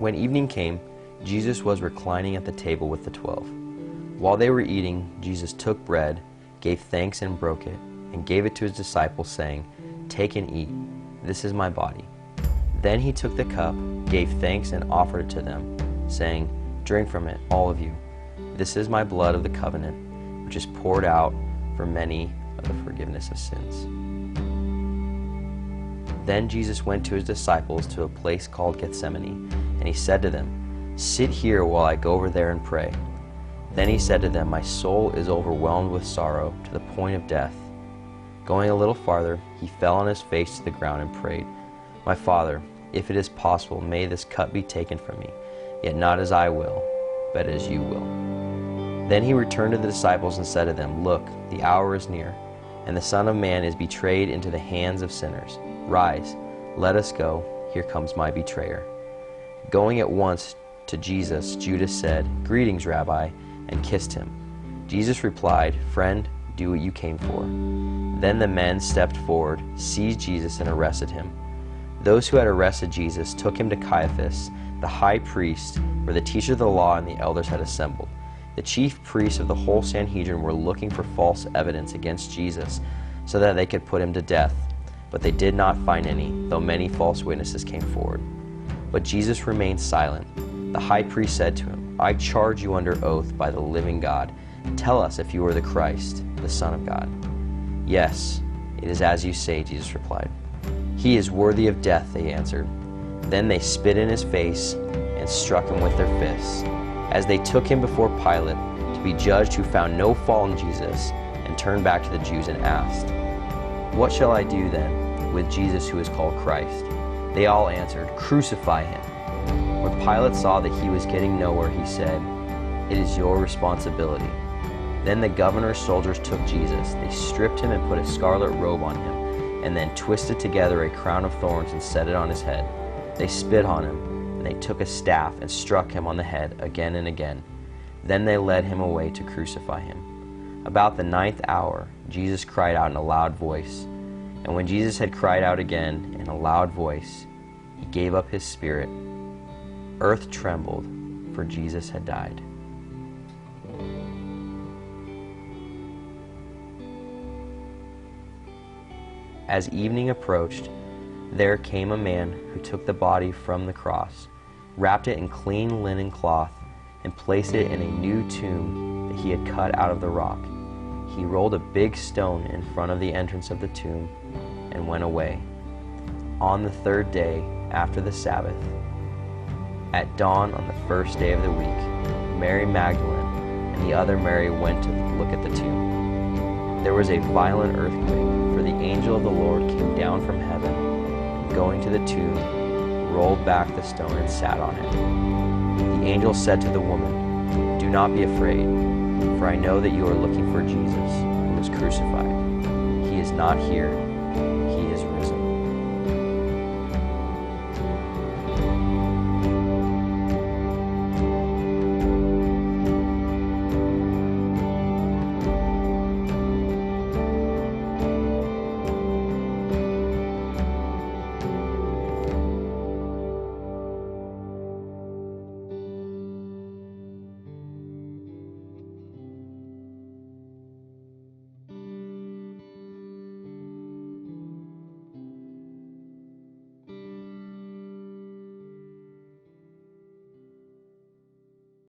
When evening came, Jesus was reclining at the table with the 12. While they were eating, Jesus took bread, gave thanks and broke it, and gave it to his disciples, saying, "Take and eat. This is my body." Then he took the cup, gave thanks, and offered it to them, saying, "Drink from it, all of you. This is my blood of the covenant, which is poured out for many of the forgiveness of sins." Then Jesus went to his disciples to a place called Gethsemane, and he said to them, "Sit here while I go over there and pray." Then he said to them, "My soul is overwhelmed with sorrow to the point of death." Going a little farther, he fell on his face to the ground and prayed, "My Father, if it is possible, may this cup be taken from me, yet not as I will, but as you will." Then he returned to the disciples and said to them, "Look, the hour is near, and the Son of Man is betrayed into the hands of sinners. Rise, let us go. Here comes my betrayer." Going at once to Jesus, Judas said, "Greetings, Rabbi," and kissed him. Jesus replied, "Friend, do what you came for." Then the men stepped forward, seized Jesus, and arrested him. Those who had arrested Jesus took him to Caiaphas, the high priest, where the teachers of the law and the elders had assembled. The chief priests of the whole Sanhedrin were looking for false evidence against Jesus so that they could put him to death, but they did not find any, though many false witnesses came forward. But Jesus remained silent. The high priest said to him, "I charge you under oath by the living God. Tell us if you are the Christ, the Son of God." "Yes, it is as you say," Jesus replied. "He is worthy of death," they answered. Then they spit in his face and struck him with their fists. As they took him before Pilate to be judged, who found no fault in Jesus, and turned back to the Jews and asked, "What shall I do then with Jesus who is called Christ?" They all answered, "Crucify him." When Pilate saw that he was getting nowhere, he said, "It is your responsibility." Then the governor's soldiers took Jesus. They stripped him and put a scarlet robe on him, and then twisted together a crown of thorns and set it on his head. They spit on him, and they took a staff and struck him on the head again and again. Then they led him away to crucify him. About the 9th hour, Jesus cried out in a loud voice. And when Jesus had cried out again in a loud voice, he gave up his spirit. Earth trembled, for Jesus had died. As evening approached, there came a man who took the body from the cross, wrapped it in clean linen cloth, and placed it in a new tomb that he had cut out of the rock. He rolled a big stone in front of the entrance of the tomb and went away. On the 3rd day after the Sabbath, at dawn on the 1st day of the week, Mary Magdalene and the other Mary went to look at the tomb. There was a violent earthquake, for the angel of the Lord came down from heaven, and going to the tomb, rolled back the stone and sat on it. The angel said to the woman, "Do not be afraid, for I know that you are looking for Jesus, who was crucified. He is not here,